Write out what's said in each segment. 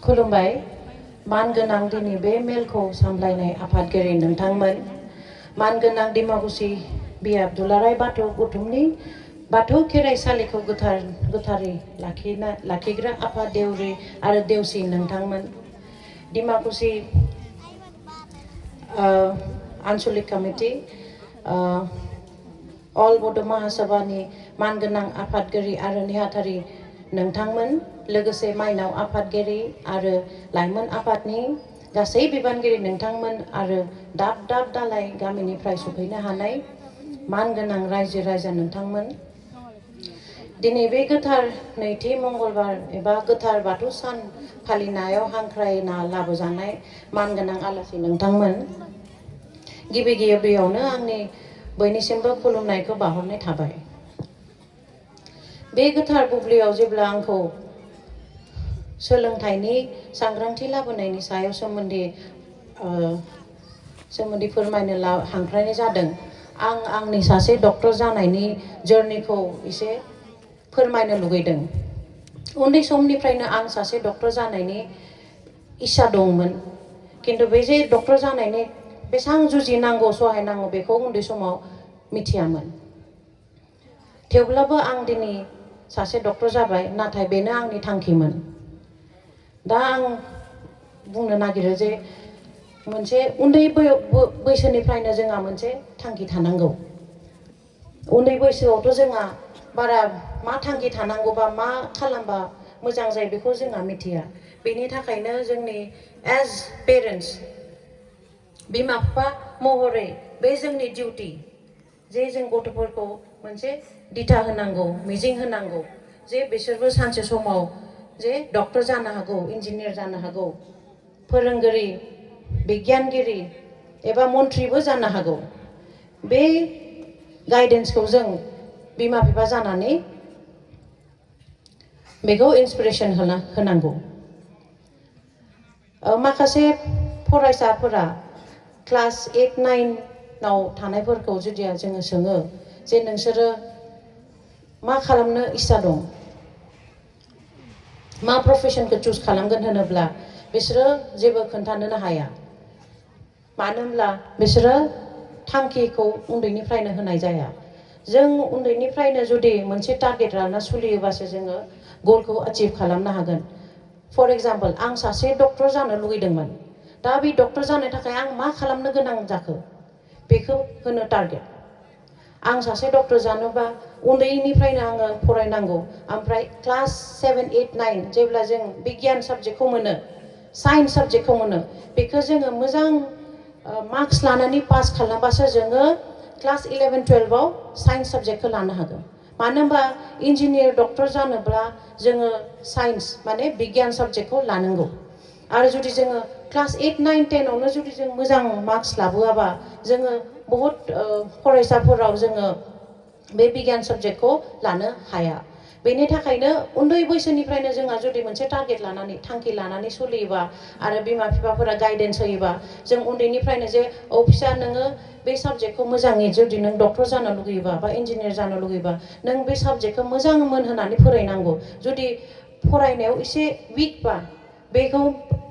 खुलुमबाय मानगोनां दिनै बे मेलखौ सामलायनाय आफादगिरि नोंथांमोन, मानगोनां डिमाकुसि बियाब दुलाराय बाथौ गौथुमनि बाथौ खेराइसालिखौ गोथारै लाखिग्रा आफाद देउरि आरो देउसि नोंथांमोन, डिमाकुसि आनसलिक कमिटि अल बड' महासभानि मानगोनां आफादगिरि आरो नेहाथारि नोंथांमोन, लोगोसे माइनाव आफादगिरि आरो लाइमोन आफादनि गासै बिबानगिरि नोंथांमोन आरो दाब दाब दालाय गामिनिफ्राय सफैनो हानाय मानगोनां रायजो राजा नोंथांमोन, दिनै बे गोथार नैथि मंगलबार एबा गोथार बाथौ सान फालिनायाव हांख्रायना लाबोजानाय मानगोनां आलासि नोंथांमोन, गिबि गिबियावनो आंनि बयनिसिमबो खुलुमनायखौ बावहरनाय थाबाय। बे गोथार बुब्लियाव जेब्ला आंखौ सोलोंथाइनि सांग्रांथि लाबोनायनि सायाव सोमोन्दै फोरमायनो हांख्रायनाय जादों, आं आंनि सासे डक्टर जानायनि जर्निखौ एसे फोरमायनो लुगैदों। उन्दै समनिफ्रायनो आं सासे डक्टर जानायनि इच्छा दंमोन, किन्तु बे जे डक्टर जानायनि बेसेबां जुजिनांगौ सहायनांगौ बेखौ उन्दै समाव मिथियामोन। थेवब्लाबो आं दिनै सासे डक्टर जाबाय, नाथाय बेनो आंनि थांखिमोन। दा आं बुंनो नागिरो जे मोनसे उन्दै बैसोनिफ्रायनो जोंहा मोनसे थांखि थानांगौ। उन्दै बैसोआवथ' जोंहा बारा मा थांखि थानांगौ बा मा खालामबा मोजां जायो बेखौ जोंहा मिथिया। बेनि थाखायनो जोंनि एज पेरेन्टस बिमा बिफा महरै बे जोंनि डिउटि जे जों गथ'फोरखौ मोनसे दिथा होनांगौ, मिजिं होनांगौ जे बिसोरबो सानसे समाव जे डक्टर जानो हागौ, इन्जिनियार जानो हागौ, फोरोंगिरि, बिगियानगिरि एबा मन्थ्रिबो जानो हागौ। बे गाइडेन्सखौ जों बिमा बिफा जानानै बेखौ इन्सपिरेसन होनांगौ। माखासे फरायसाफोरा क्लास 8-9 थानायफोरखौ जुदि जोङो सोङो जे नोंसोरो मा खालामनो इच्छा दं, मा प्रफेसनखौ चुज खालामगोन होनोब्ला बिसोरो जेबो खोन्थानोनो हाया। मानो होनब्ला बिसोरो थांखिखौ उन्दैनिफ्रायनो होनाय जाया। जों उन्दैनिफ्रायनो जुदि मोनसे टारगेट लाना सोलियोबासो जोङो गलखौ एचिभ खालामनो हागोन। फर एग्जाम्पल, आं सासे डक्टर जानो लुगैदोंमोन, दा बे डक्टर जानो थाखाय आं मा खालामनो गोनां जाखो बेखौ होनो टारगेट। आं सासे डक्टर जानोबा उन्दैनिफ्रायनो आङो फरायनांगौ, ओमफ्राय क्लास 7-8-9 जेब्ला जों बिगियान साबजेक्टखौ मोनो, साइन्स साबजेक्टखौ मोनो, बेखौ जोङो मोजां मार्क्स लानानै पास खालामबासो जोङो क्लास 11-12 साइन्स साबजेक्टखौ लानो हागोन। मानो होनबा इन्जिनियार डक्टर जानोब्ला जोङो साइन्स माने बिगियान साबजेक्टखौ लानांगौ। आरो जुदि जोङो क्लास 8-9-10 जुदि जों मोजां मार्क्स लाबोआबा जोङो बहुत फरायसाफोराव जोङो बे बिगियान साबजेक्टखौ लानो हाया। बेनि थाखायनो उन्दै बैसोनिफ्रायनो जोंहा जुदि मोनसे टारगेट लानानै थांखि लानानै सोलियोबा आरो बिमा बिफाफोरा गाइडेन्स होयोबा जों उन्दैनिफ्रायनो जे फिसा नोङो बे साबजेक्टखौ मोजाङै जुदि नों डक्टर जानो लुगैयोबा बा इन्जिनियार जानो लुगैयोबा नों बे साबजेक्टखौ मोजां मोनहोनानै फरायनांगौ। जुदि फरायनायाव एसे विकबा बेखौ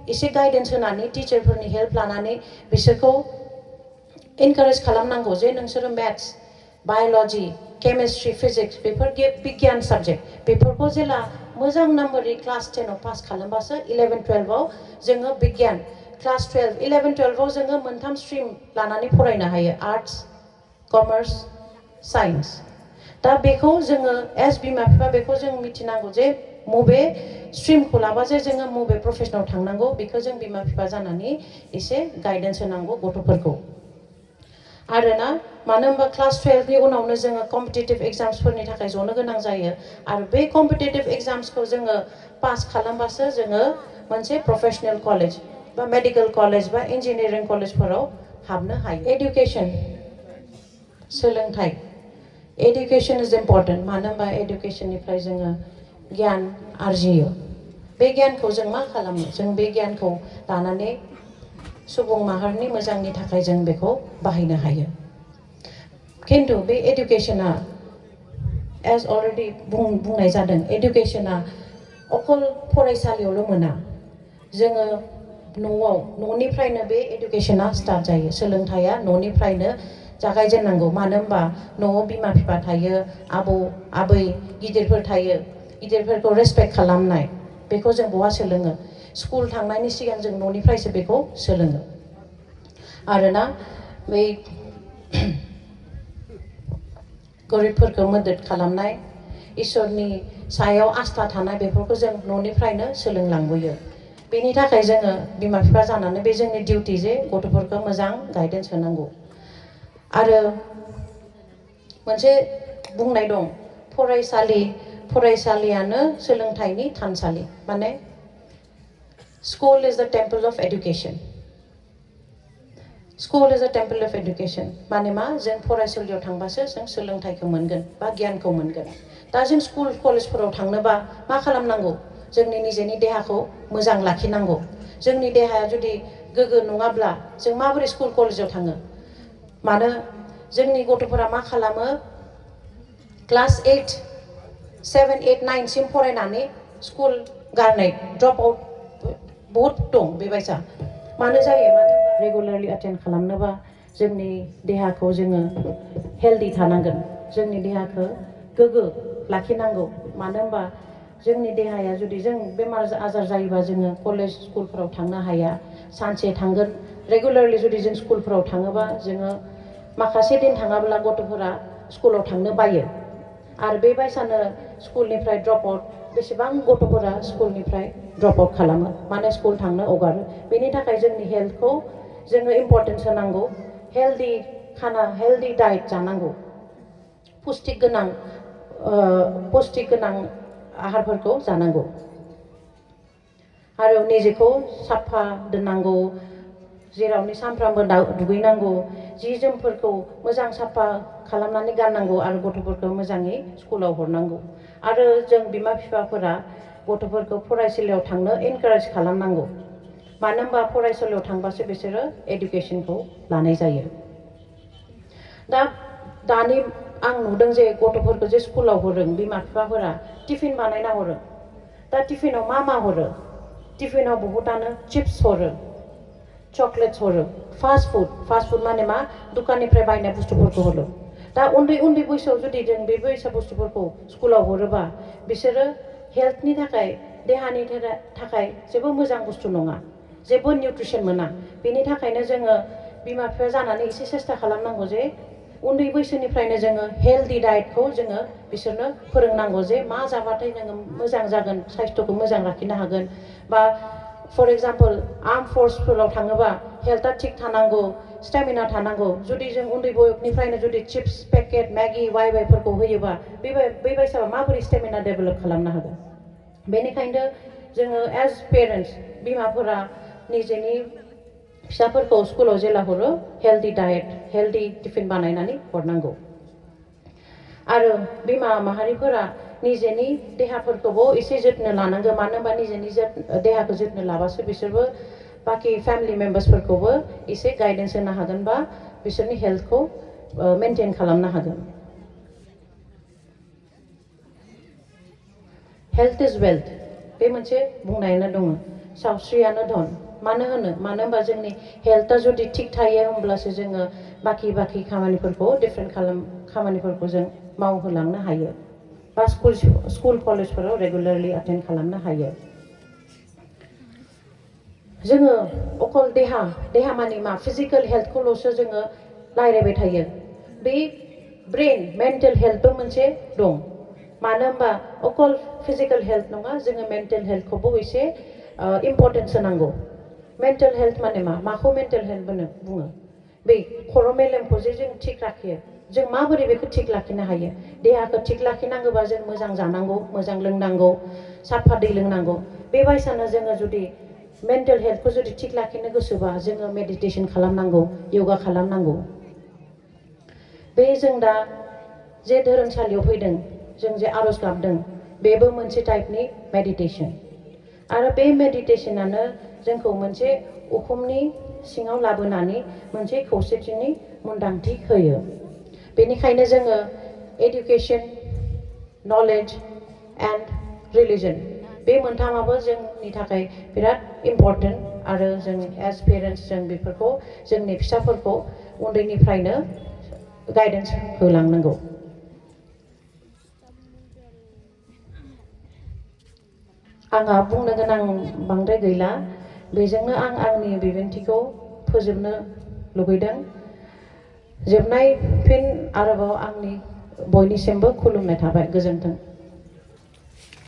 एसे गाइडेन्स होनानै टिचारफोरनि हेल्प लानानै बिसोरखौ इनकारेज खालामनांगौ जे नोंसोरो मेथ्स, बाय'लजि, केमिस्ट्रि, फिजिक्स बेफोर बिगियान साबजेक्ट बेफोरखौ जेला मोजां नाम्बारै क्लास 10 पास खालामबासो 11-12 जोङो बिगियान, क्लास 12-11-12 जोङो मोनथाम स्ट्रिम लानानै फरायनो हायो, आर्ट्स, कमार्स, साइन्स। दा बेखौ जोङो एज बिमा बिफा बेखौ जों मिथिनांगौ जे मबे स्ट्रिमखौ लाबा जे जोङो मबे प्रफेसनाव थांनांगौ बेखौ जों बिमा बिफा जानानै एसे गाइडेन्स होनांगौ गथ'फोरखौ। आरोना मानो होनबा क्लास 12नि उनावनो जोङो कम्पिटिटिभ एग्जाम्सफोरनि थाखाय जनो गोनां जायो आरो बे कम्पिटिटिभ एग्जाम्सखौ जोङो पास खालामबासो जोङो मोनसे प्रोफेशनल कलेज बा मेडिकेल कलेज बा इन्जिनियारिं कलेजफोराव हाबनो हायो। एडुकेसन, सोलोंथाइ, एडुकेसन इज इम्पर्टेन्ट। मानो होनबा एडुकेसननिफ्राय जोङो गियान आरजियो। बे गियानखौ जों मा खालामो, जों बे गियानखौ लानानै सुबुं माहारिनि मोजांनि थाखाय जों बेखौ बाहायनो हायो। खिन्थु बे एडुकेसना एज अलरेडि बुंनाय जादों, एडुकेसना अकल फरायसालियावल' मोना। जोङो न'निफ्रायनो बे एडुकेशना स्टार्ट जायो सोलोंथाइया न'निफ्रायनो जागायजेननांगौ मानो होनबा न'आव बिमा बिफा थायो आबौ आबै गिदिरफोर थायो गिदिरफोरखौ रेसपेक्ट खालामनाय बेखौ जों बहा सोलोङो स्कुल थांनायनि सिगां जों न'निफ्रायसो बेखौ सोलोङो आरोना बै गरिबफोरखौ मदद खालामनाय इसोरनि सायाव आस्था थानाय बेफोरखौ जों न'निफ्रायनो सोलोंलांबोयो बेनि थाखाय जोङो बिमा बिफा जानानै बे जोंनि डिउटि जे गथ'फोरखौ मोजां गाइडेन्स होनांगौ आरो मोनसे बुंनाय दं फरायसालियानो सोलोंथाइनि थानसालि माने स्कुल इज द temple of education school is a temple of education माने मा जों फरायसालियाव थांबासो जों सोलोंथाइखौ मोनगोन बा गियानखौ मोनगोन दा जों स्कुल कलेजफोराव थांनोबा मा खालामनांगौ जोंनि निजेनि देहाखौ मोजां लाखिनांगौ जोंनि देहाया जुदि गोग्गो नङाब्ला जों माबोरै स्कुल कलेजाव थाङो मानो जोंनि गथ'फोरा मा खालामो क्लास 8 7 8 9 सिम फरायनानै स्कुल गारनाय ड्रप आउट बहुत दं बेबायसा मानो जायो मानो रेगुलारलि एटेन्ड खालामनोबा जोंनि देहाखौ जोङो हेल्दी थानांगोन जोंनि देहाखौ गोग्गो लाखिनांगौ मानो होनबा जोंनि देहाया जुदि जों बेमार आजार जायोबा जोङो कलेज स्कुलफोराव थांनो हाया सानसे थांगोन रेगुलारलि जुदि जों स्कुलफोराव थाङोबा जोङो माखासे दिन थाङाब्ला गथ'फोरा स्कुलाव थांनो बायो आरो बेबायसानो स्कुलनिफ्राय ड्रप आउट बेसेबां गथ'फोरा स्कुलनिफ्राय ड्रप आउट खालामो माने स्कुल थांनो हगारो बेनि थाखाय जोंनि हेल्थखौ जोङो इम्परटेन्स होनांगौ हेल्दी खाना हेल्दी डाइट जानांगौ पुष्टि गोनां आहारफोरखौ जानांगौ आरो निजेखौ साफा दोननांगौ जेरावनि सानफ्रामबो दुगैनांगौ जि जोमफोरखौ मोजां साफा खालामनानै गाननांगौ आरो गथ'फोरखौ मोजाङै स्कुलाव हरनांगौ आरो जों बिमा बिफाफोरा गथ'फोरखौ फरायसालियाव थांनो एनकारेज खालामनांगौ मानो होनबा फरायसालियाव थांबासो बिसोरो एडुकेशनखौ लानाय जायो दानि आं नुदों जे गथ'फोरखौ जे स्कुलाव हरो बिमा बिफाफोरा टिफिन बानायना हरो दा टिफिनाव मा हरो टिफिनाव बहुतानो चिप्स हरो चकलेट्स हरो फास्ट फुड माने मा दुकाननिफ्राय बायनाय बुस्थुफोरखौ हरो दा उन्दै बैसोआव जुदि जों बे बैसा बुस्थुफोरखौ स्कुलाव हरोबा बिसोरो हेल्थनि थाखाय देहानि थाखाय जेबो मोजां बुस्थु नङा जेबो निउट्रिसन मोना बेनि थाखायनो जोङो बिमा बिफा जानानै एसे सेस्था खालामनांगौ जे उन्दै बैसोनिफ्रायनो जोङो हेल्दी डाइटखौ जोङो बिसोरनो फोरोंनांगौ जे मा जाबाथाय जोङो मोजां जागोन साइस्थ'खौ मोजां लाखिनो हागोन बा फर एग्जाम्पल आर्म फोर्सफोराव थाङोबा हेल्थआ थिग थानांगौ स्टेमिना थानांगौ जुदि जों उन्दै बयसनिफ्रायनो जुदि चिप्स पेकेट मेगि वाइफोरखौ होयोबा बेबायसाबा माबोरै स्टेमिना डेभेलप खालामनो हागोन बेनिखायनो जोङो एज पेरेन्टस बिमाफोरा निजेनि फिसाफोरखौ स्कुलाव जेला हरो हेल्दी डाइट हेल्दी टिफिन बानायनानै हरनांगौ आरो बिमा माहारिफोरा निजेनि देहाफोरखौबो एसे जोथोन लानांगौ मानो होनबा निजेनि देहाखौ जोथोन लाबासो बिसोरबो बाखि फेमिलि मेम्बार्सफोरखौबो एसे गाइडेन्स होनो हागोन बा बिसोरनि हेल्थखौ मेनटेन खालामनो हागोन हेल्थ इज वेल्थ बे मोनसे बुंनायानो दङ सावस्रियानो धन मानो होनबा जोंनि हेल्थआ जुदि थिग थायो होमब्लासो जोङो बाखि खामानिफोरखौ डिफरेन्ट खामानिफोरखौ जों मावहोलांनो हायो बा स्कुल कलेजफोराव रेगुलारलि एटेन्ड खालामनो हायो जोङो अकल देहा मानि मा फिजिकेल हेल्थखौल'सो जोङो रायज्लायबाय थायो बे ब्रेन मेन्टेल हेल्थबो मोनसे दं मानो होनबा अकल फिजिकेल हेल्थ नङा जोङो मेन्टेल हेल्थखौबो एसे इम्परटेन्स होनांगौ मेन्टेल हेल्थ माने माखौ मेन्टेल हेल्थ बुङो बै खर' मेलेमखौ जे जों थिग लाखियो जों माबोरै बेखौ थिग लाखिनो हायो देहाखौ थिग लाखिनांगौबा जों मोजां जानांगौ मोजां लोंनांगौ साफा दै लोंनांगौ बेबायसानो जोङो जुदि मेन्टेल हेल्थखौ जुदि थिग लाखिनो गोसोबा जोङो मेडिटेसन खालामनांगौ योगा खालामनांगौ बे जों दा जे धोरोमसालियाव फैदों जों जे आर'ज गाबदों बेबो मोनसे टाइपनि मेडिटेसन आरो बे मेडिटेसनानो जोंखौ मोनसे उखुमनि सिङाव लाबोनानै मोनसे खौसेथिनि मोन्दांथि होयो बेनिखायनो जोङो एडुकेसन नलेज एन्ड रिलिजन बे मोनथामाबो जोंनि थाखाय बिराद इम्परटेन्ट आरो जों एज पेरेन्ट्स जों बेफोरखौ जोंनि फिसाफोरखौ उन्दैनिफ्रायनो गाइडेन्स होलांनांगौ। आंहा बुंनो गोनां बांद्राय गैला, बेजोंनो आं आंनि बिबुंथिखौ फोजोबनो लुबैदों। जोबनाय फिन आरोबाव आंनि बयनिसिमबो खुलुमनाय थाबाय। गोजोन्थों।